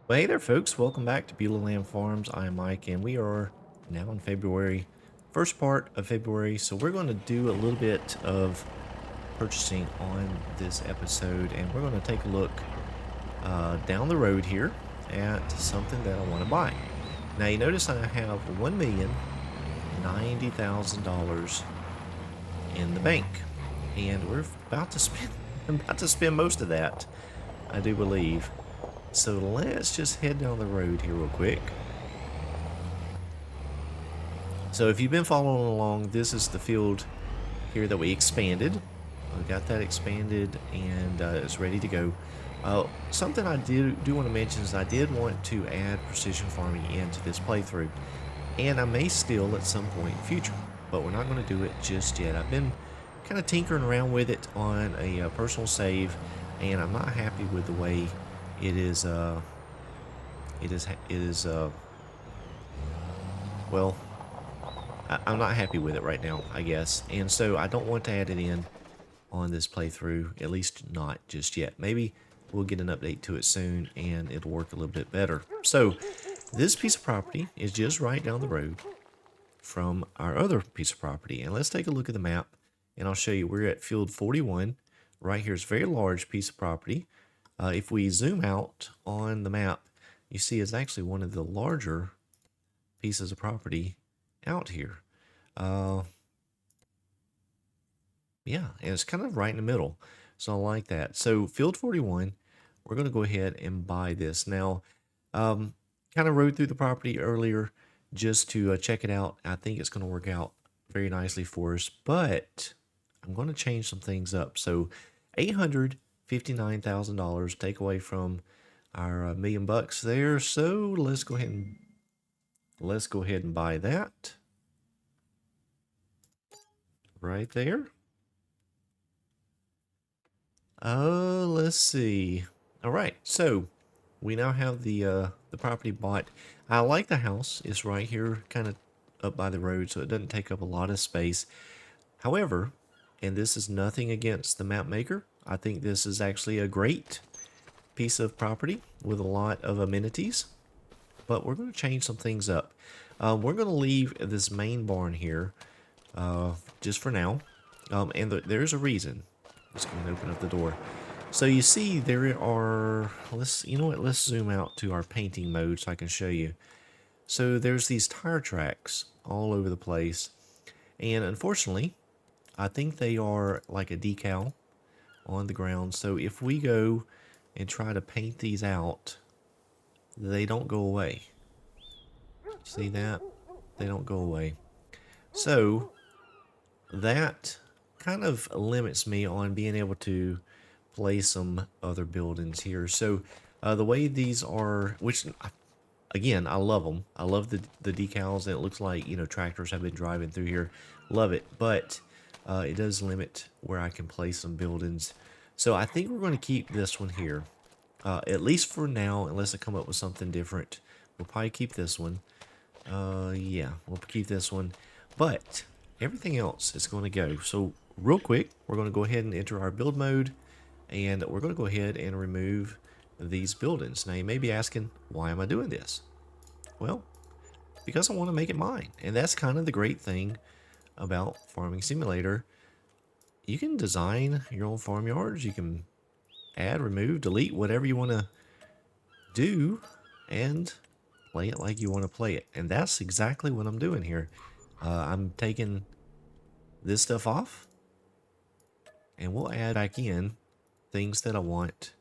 Well, hey there, folks. Welcome back to Beulahland Farms. I'm Mike, and we are now in February, first part of February. So we're going to do a little bit of purchasing on this episode, and we're going to take a look down the road here at something that I want to buy. Now, you notice I have $1,090,000 in the bank, and we're about to spend about to spend most of that, I do believe. So let's just head down the road here real quick. So if you've been following along, this is the field here that we expanded. We got that expanded and it's ready to go. Something I do want to mention is I did want to add precision farming into this playthrough. And I may still at some point in the future, but we're not going to do it just yet. I've been kind of tinkering around with it on a personal save, and I'm not happy with the way it is well, I'm not happy with it right now, I guess, and so I don't want to add it in on this playthrough, at least not just yet. Maybe we'll get an update to it soon and it'll work a little bit better. So this piece of property is just right down the road from our other piece of property, and let's take a look at the map and I'll show you. We're at field 41 right here. It's a very large piece of property. If we zoom out on the map, you see it's actually one of the larger pieces of property out here. Yeah, and it's kind of right in the middle. So I like that. So field 41, we're going to go ahead and buy this. Now, kind of rode through the property earlier just to check it out. I think it's going to work out very nicely for us, but I'm going to change some things up. So $859,000 take away from our million bucks there. So let's go ahead and buy that right there. Let's see. All right, so we now have the property bought. I like the house. It's right here, kind of up by the road, so it doesn't take up a lot of space. However, and this is nothing against the map maker, I think this is actually a great piece of property with a lot of amenities. But we're going to change some things up. We're going to leave this main barn here just for now. And there's a reason. Let's go and open up the door. So you see there are, you know what, let's zoom out to our painting mode so I can show you. So there's these tire tracks all over the place. And unfortunately, I think they are like a decal on the ground. So if we go and try to paint these out, they don't go away. See that? They don't go away. So that kind of limits me on being able to place some other buildings here. So the way these are, which again, I love them. I love the decals, and it looks like, you know, tractors have been driving through here. Love it. But it does limit where I can place some buildings. So I think we're going to keep this one here. At least for now, unless I come up with something different. We'll probably keep this one. Yeah, we'll keep this one. But everything else is going to go. So real quick, we're going to go ahead and enter our build mode. And we're going to go ahead and remove these buildings. Now you may be asking, why am I doing this? Well, because I want to make it mine. And that's kind of the great thing about Farming Simulator. You can design your own farmyards. You can add, remove, delete, whatever you want to do, and play it like you want to play it. And that's exactly what I'm doing here. I'm taking this stuff off, and we'll add back in things that I want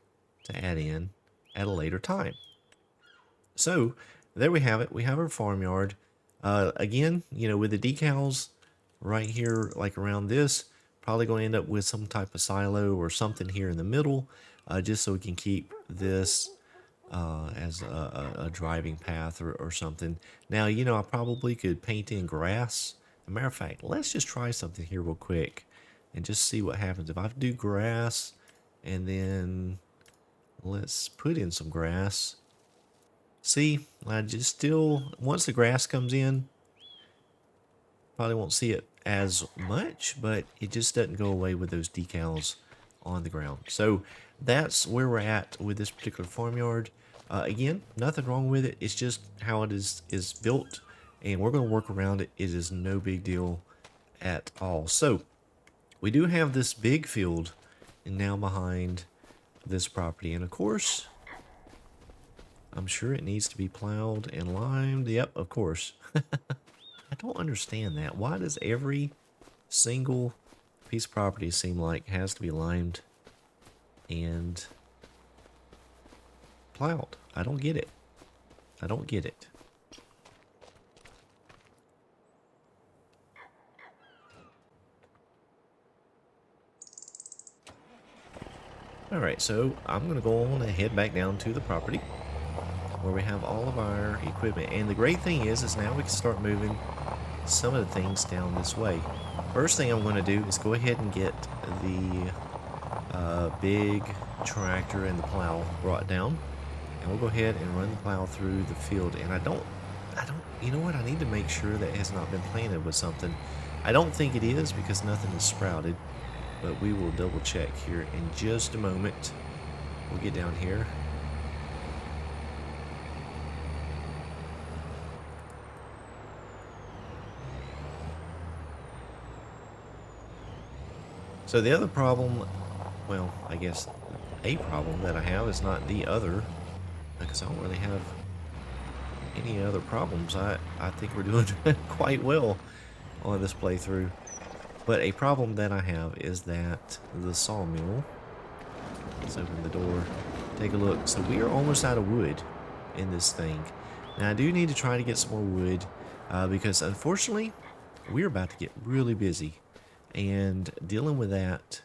to add in at a later time. So there we have it. We have our farmyard. Again, you know, with the decals right here, like around this, probably going to end up with some type of silo or something here in the middle, just so we can keep this as a driving path or something. Now, you know, I probably could paint in grass. As a matter of fact, let's just try something here real quick and just see what happens. If I do grass, and then let's put in some grass. See, I just still, once the grass comes in, probably won't see it as much, but it just doesn't go away with those decals on the ground. So that's where we're at with this particular farmyard. Again, nothing wrong with it. It's just how it is built, and we're going to work around it. It is no big deal at all. So we do have this big field now behind this property, and of course, I'm sure it needs to be plowed and limed. Yep, of course. I don't understand that. Why does every single piece of property seem like has to be limed and plowed? I don't get it. I don't get it. Alright, so I'm going to go on and head back down to the property where we have all of our equipment. And the great thing is now we can start moving some of the things down this way. First thing I'm going to do is go ahead and get the big tractor and the plow brought down. And we'll go ahead and run the plow through the field. And I don't, you know what? I need to make sure that it has not been planted with something. I don't think it is because nothing is sprouted. But we will double check here in just a moment. We'll get down here. So the other problem, well, I guess a problem that I have is not the other, because I don't really have any other problems. I think we're doing quite well on this playthrough. But a problem that I have is that the sawmill, let's open the door, take a look. So we are almost out of wood in this thing. Now I do need to try to get some more wood because unfortunately we're about to get really busy. And dealing with that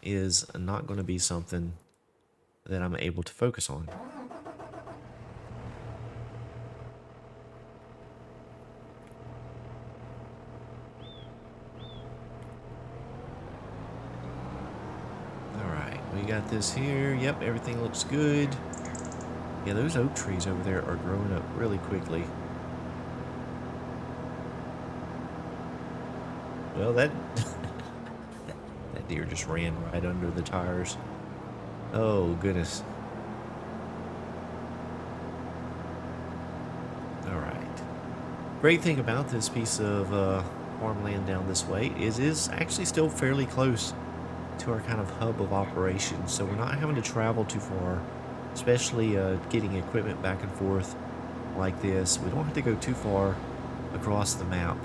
is not going to be something that I'm able to focus on. We got this here. Yep, everything looks good. Yeah, those oak trees over there are growing up really quickly. Well, that that deer just ran right under the tires. Oh, goodness. Alright. Great thing about this piece of farmland down this way is it's actually still fairly close to our kind of hub of operations, so we're not having to travel too far, especially getting equipment back and forth like this. We don't have to go too far across the map.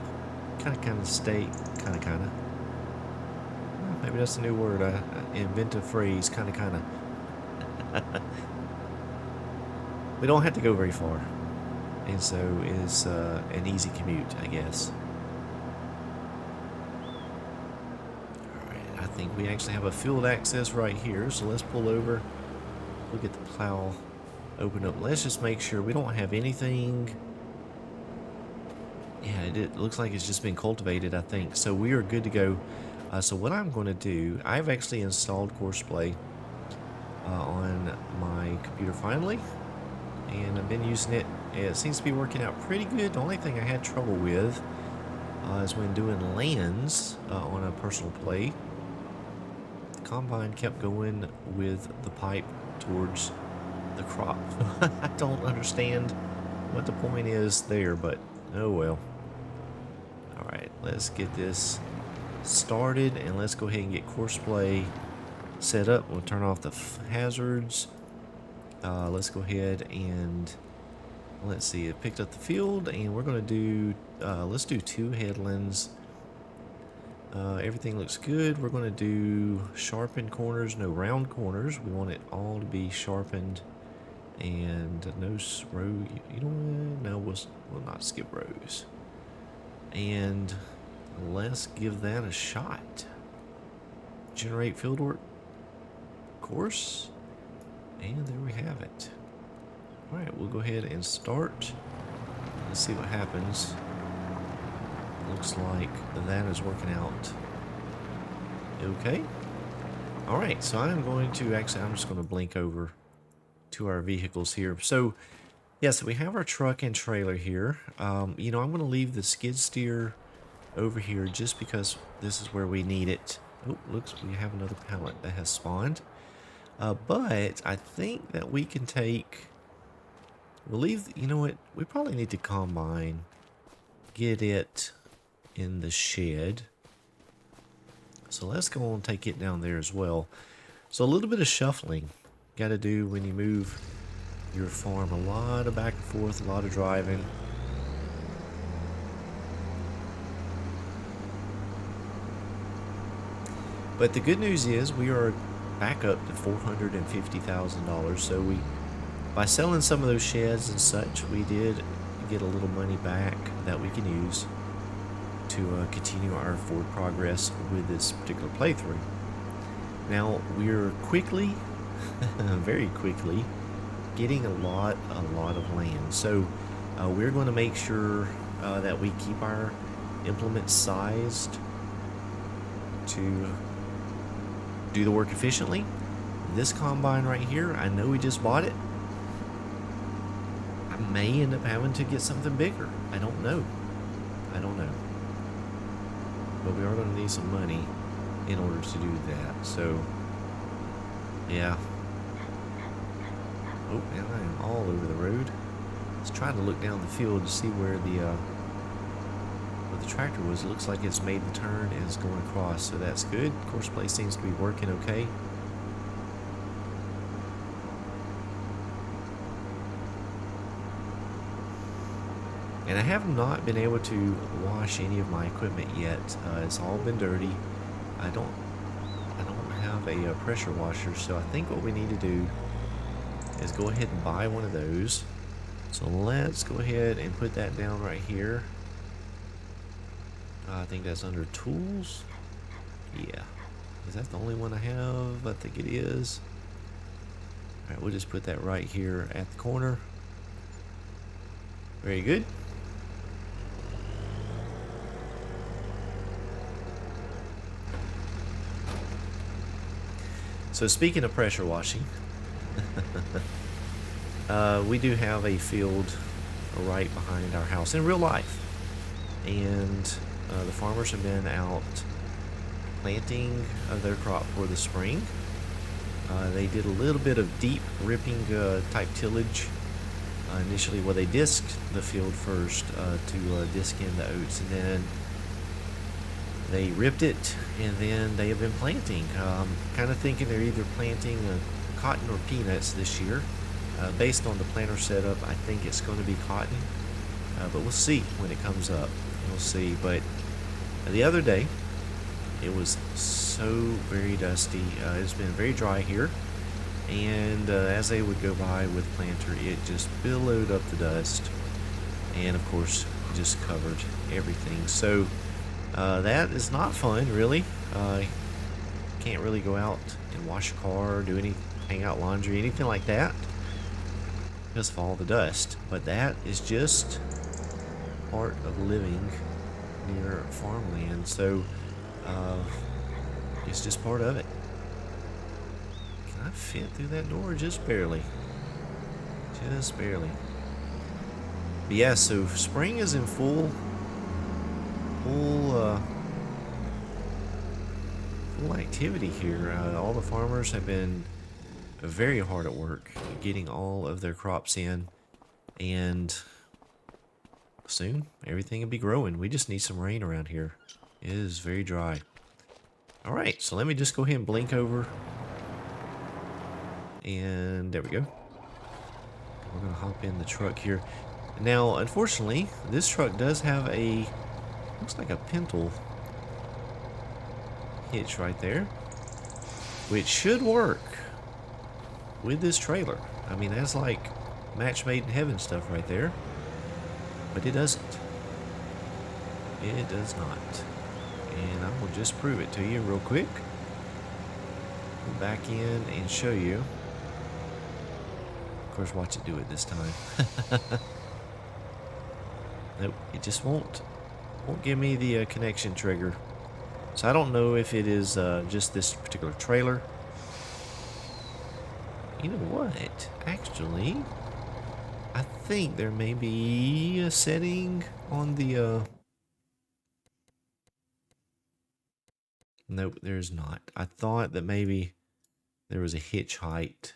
Kind of stay, kind of. Maybe that's a new word. I invent a phrase, kind of. We don't have to go very far, and so it's an easy commute, I guess. I think we actually have a field access right here, so let's pull over. We'll get the plow open up. Let's just make sure we don't have anything. Yeah, it looks like it's just been cultivated, I think. So we are good to go. So what I'm going to do, I've actually installed Courseplay on my computer finally, and I've been using it. It seems to be working out pretty good. The only thing I had trouble with is when doing lands on a personal play. Combine kept going with the pipe towards the crop. I don't understand what the point is there, but oh well. Alright, let's get this started and let's go ahead and get Courseplay set up. We'll turn off the hazards. Let's go ahead and let's see, it picked up the field and we're going to do, let's do 2 headlands. Everything looks good. We're going to do sharpened corners, no round corners. We want it all to be sharpened and no row. You know what? No, we'll not skip rows. And let's give that a shot. Generate fieldwork course. And there we have it. Alright, we'll go ahead and start. Let's see what happens. Looks like that is working out okay. Alright, so I'm going to I'm just going to blink over to our vehicles here. So yes, we have our truck and trailer here. You know, I'm going to leave the skid steer over here just because this is where we need it. Oh, looks, we have another pallet that has spawned. But I think that we can take, we'll leave, you know what, we probably need to combine, get it in the shed. So let's go and take it down there as well. So a little bit of shuffling got to do when you move your farm. A lot of back and forth, a lot of driving. But the good news is we are back up to $450,000. So we, by selling some of those sheds and such, we did get a little money back that we can use to continue our forward progress with this particular playthrough. Now we're quickly, very quickly, getting a lot of land. So we're going to make sure that we keep our implements sized to do the work efficiently. This combine right here, I know we just bought it. I may end up having to get something bigger. I don't know. But we are going to need some money in order to do that. So, yeah. Oh, man, I am all over the road. I was trying to look down the field to see where the tractor was. It looks like it's made the turn and is going across, so that's good. Course play seems to be working okay. And I have not been able to wash any of my equipment yet. It's all been dirty. I don't have a pressure washer, so I think what we need to do is go ahead and buy one of those. So let's go ahead and put that down right here. I think that's under tools. Yeah. Is that the only one I have? I think it is. Alright, we'll just put that right here at the corner. Very good. So speaking of pressure washing, we do have a field right behind our house in real life. And the farmers have been out planting their crop for the spring. They did a little bit of deep ripping type tillage. Initially, well, they disked the field first to disc in the oats, and then they ripped it, and then they have been planting. Kind of thinking they're either planting cotton or peanuts this year. Based on the planter setup, I think it's going to be cotton, but we'll see when it comes up. We'll see. But the other day, it was so very dusty. It's been very dry here, and as they would go by with planter, it just billowed up the dust, and of course just covered everything. So that is not fun, really. Can't really go out and wash a car, or do any, hang out laundry, anything like that, because of all the dust. But that is just part of living near farmland, so it's just part of it. Can I fit through that door? Just barely. Just barely. But yeah, so spring is in full activity here. All the farmers have been very hard at work getting all of their crops in, and soon everything will be growing. We just need some rain around here. It is very dry. Alright, so let me just go ahead and blink over, and there we go. We're gonna hop in the truck here. Now, unfortunately, this truck does have a, looks like a pintle hitch right there, which should work with this trailer. I mean, that's like match made in heaven stuff right there, but it doesn't. It does not. And I will just prove it to you real quick. Go back in and show you. Of course, watch it do it this time. Nope, it just won't give me the connection trigger. So I don't know if it is just this particular trailer. You know what? Actually, I think there may be a setting on the nope, there's not. I thought that maybe there was a hitch height.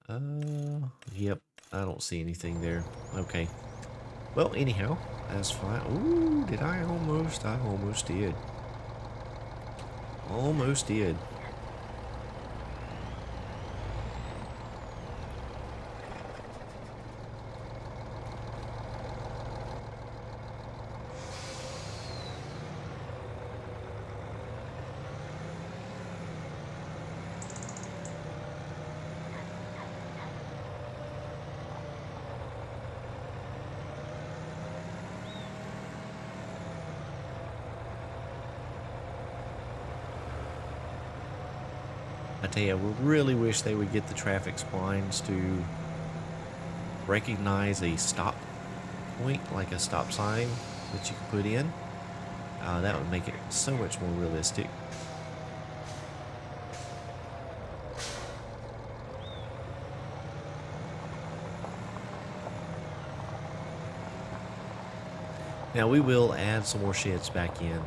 Yep, I don't see anything there. Okay. Well, anyhow, that's fine. Ooh, did I almost? I almost did. Almost did. I tell you, I really wish they would get the traffic signs to recognize a stop point, like a stop sign that you can put in. That would make it so much more realistic. Now we will add some more sheds back in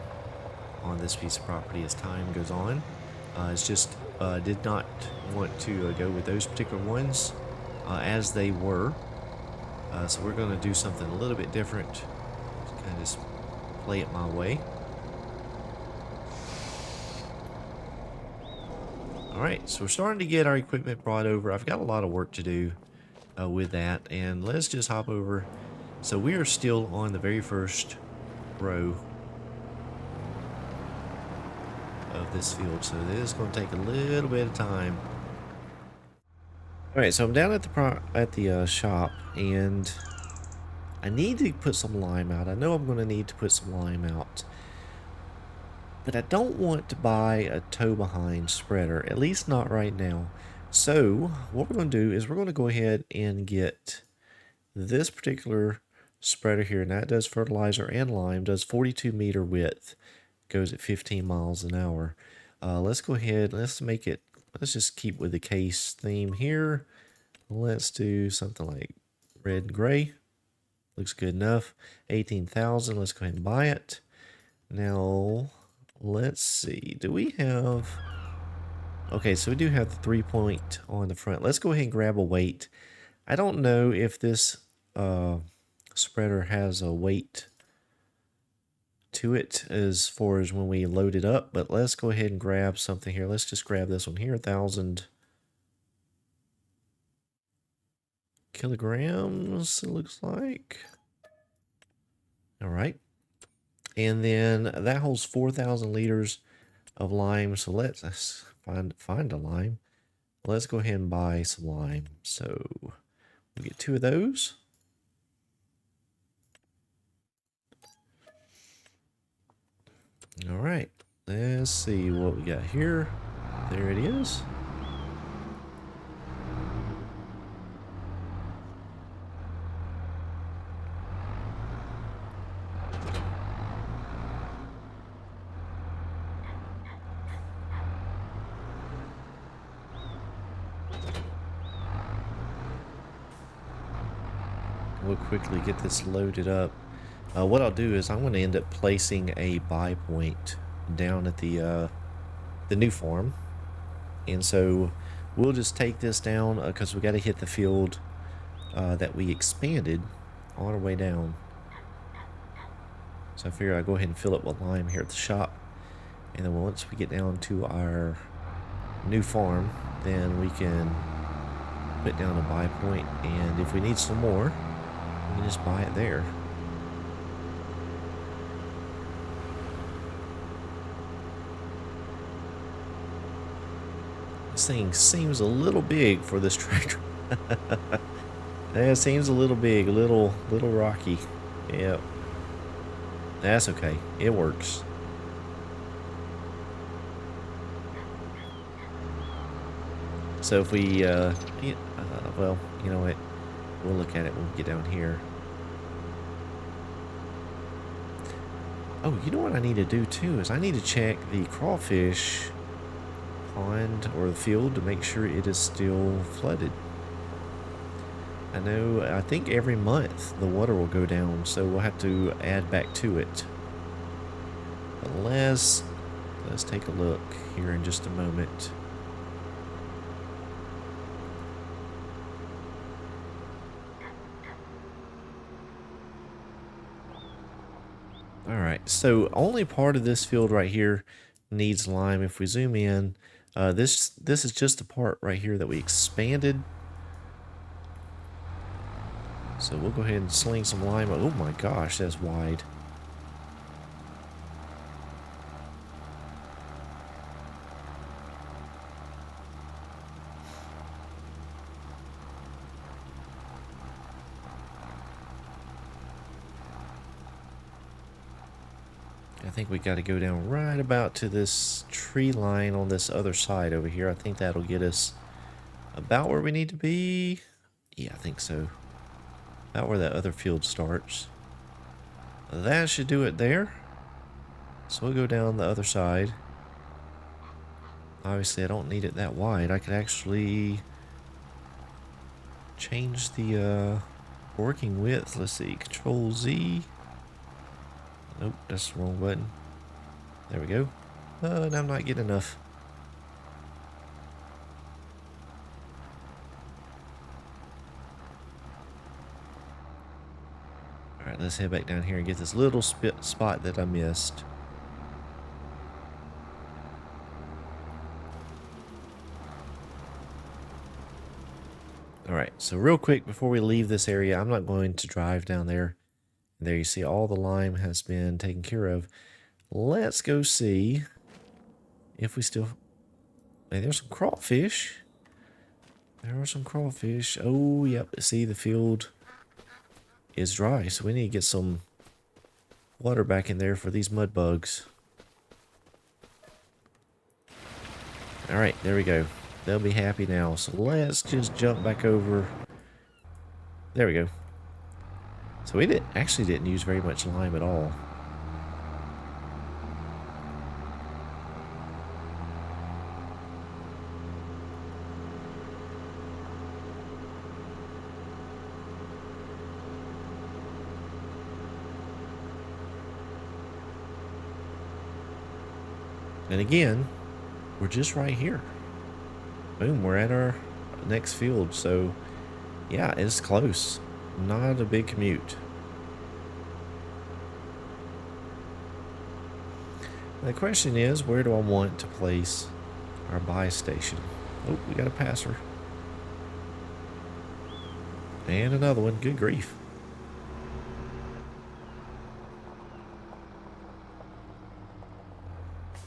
on this piece of property as time goes on. It's just did not want to go with those particular ones as they were. So we're going to do something a little bit different. Kind of just play it my way. Alright, so we're starting to get our equipment brought over. I've got a lot of work to do with that. And let's just hop over. So we are still on the very first row of this field, so this is going to take a little bit of time. All right, so I'm down at the shop, and I need to put some lime out. I know I'm going to need to put some lime out, but I don't want to buy a tow behind spreader, at least not right now. So what we're going to do is we're going to go ahead and get this particular spreader here, and that does fertilizer and lime, does 42-meter width, goes at 15 miles an hour. Let's go ahead, let's just keep with the case theme here. Let's do something like red and gray. Looks good enough. 18,000, let's go ahead and buy it. Now, let's see, do we have, okay, so we do have the 3-point on the front. Let's go ahead and grab a weight. I don't know if this spreader has a weight to it as far as when we load it up, but let's go ahead and grab something here. Let's just grab this one here, 1,000 kilograms, it looks like. All right, and then that holds 4,000 liters of lime. So let's find a lime. Let's go ahead and buy some lime. So we get 2 of those. All right, let's see what we got here. There it is. We'll quickly get this loaded up. What I'll do is I'm going to end up placing a buy point down at the new farm, and so we'll just take this down because we got to hit the field that we expanded on our way down. So I figure I'll go ahead and fill up with lime here at the shop, and then once we get down to our new farm, then we can put down a buy point, and if we need some more, we can just buy it there. This thing seems a little big for this tractor. Yeah, it seems a little big, a little rocky. Yep. That's okay. It works. So if we, well, you know what? We'll look at it when we get down here. Oh, you know what I need to do too is I need to check the crawfish pond or the field to make sure it is still flooded. I think every month the water will go down, so we'll have to add back to it. But let's take a look here in just a moment. Alright, so only part of this field right here needs lime. If we zoom in, this is just the part right here that we expanded. So we'll go ahead and sling some lime. Oh my gosh, that's wide. I think we got to go down right about to this tree line on this other side over here. I think that'll get us about where we need to be. Yeah, I think so. About where that other field starts. That should do it there. So we'll go down the other side. Obviously, I don't need it that wide. I could actually change the working width. Let's see, Control Z. Nope, that's the wrong button. There we go. And I'm not getting enough. Alright, let's head back down here and get this little spot that I missed. Alright, so real quick before we leave this area, I'm not going to drive down there. There you see all the lime has been taken care of. Let's go see if we still... Hey, there's some crawfish. There are some crawfish. Oh, yep. See, the field is dry, so we need to get some water back in there for these mud bugs. Alright, there we go. They'll be happy now. So let's just jump back over. There we go. So we actually didn't use very much lime at all. And again, we're just right here. Boom, we're at our next field. So yeah, it's close. Not a big commute. The question is, where do I want to place our buy station? Oh, we got a passer. And another one. Good grief.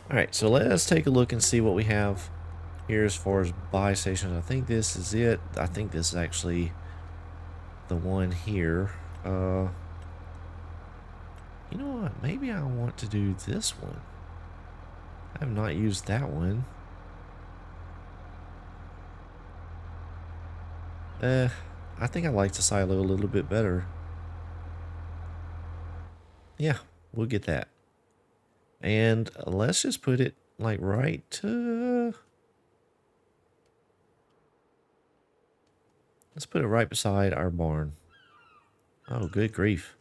Alright, so let's take a look and see what we have here as far as buy stations. I think this is it. I think this is actually the one here. You know what? Maybe I want to do this one. I have not used that one. I think I like the silo a little bit better. Yeah, we'll get that. And let's just put it like right let's put it right beside our barn. Oh, good grief.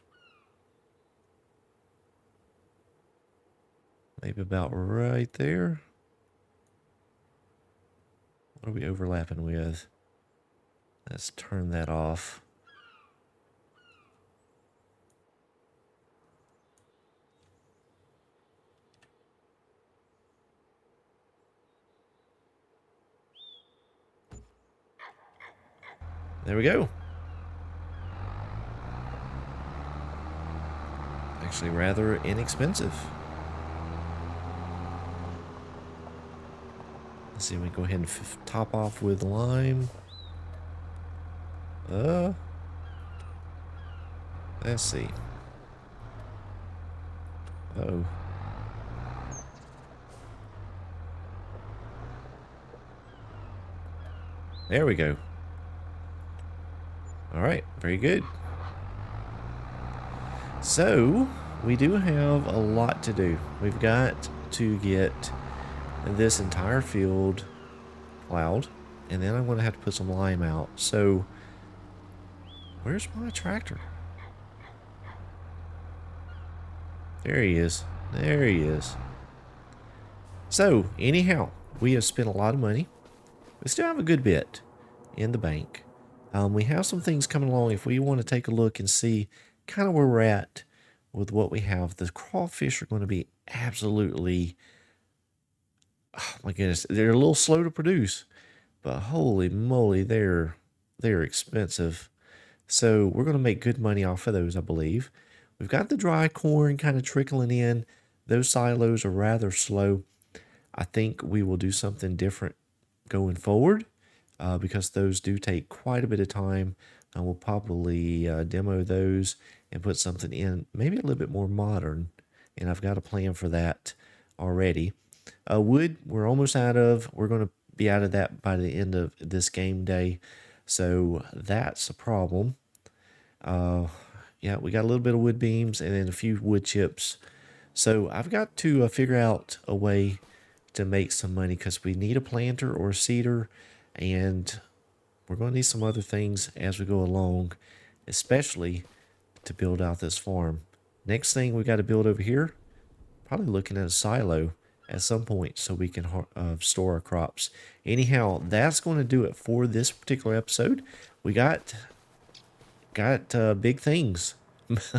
Maybe about right there. What are we overlapping with? Let's turn that off. There we go. Actually rather inexpensive. Let's see, we go ahead and top off with lime. Let's see. Uh-oh. There we go. All right, very good. So, we do have a lot to do. We've got to get this entire field plowed, and then I'm going to have to put some lime out. So, where's my tractor? There he is. There he is. So, anyhow, we have spent a lot of money. We still have a good bit in the bank. We have some things coming along. If we want to take a look and see kind of where we're at with what we have. The crawfish are going to be absolutely, oh my goodness, they're a little slow to produce, but holy moly, they're expensive. So we're going to make good money off of those, I believe. We've got the dry corn kind of trickling in. Those silos are rather slow. I think we will do something different going forward because those do take quite a bit of time. And we'll probably demo those and put something in maybe a little bit more modern. And I've got a plan for that already. Wood, we're almost out of. We're going to be out of that by the end of this game day. So that's a problem. Yeah, we got a little bit of wood beams and then a few wood chips. So I've got to figure out a way to make some money because we need a planter or a seeder, and we're going to need some other things as we go along, especially to build out this farm. Next thing we got to build over here, probably looking at a silo at some point so we can store our crops. Anyhow, that's going to do it for this particular episode. We got big things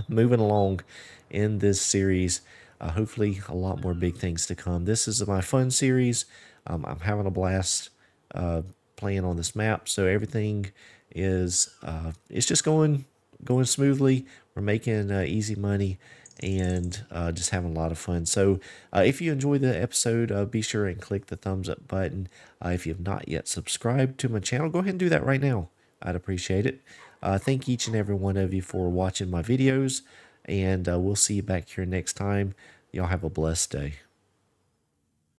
moving along in this series. Hopefully a lot more big things to come. This is my fun series. I'm having a blast playing on this map, so everything is it's just going smoothly. We're making easy money and just having a lot of fun. So if you enjoyed the episode, be sure and click the thumbs up button. If you have not yet subscribed to my channel, go ahead and do that right now. I'd appreciate it. Thank each and every one of you for watching my videos, and we'll see you back here next time. Y'all have a blessed day.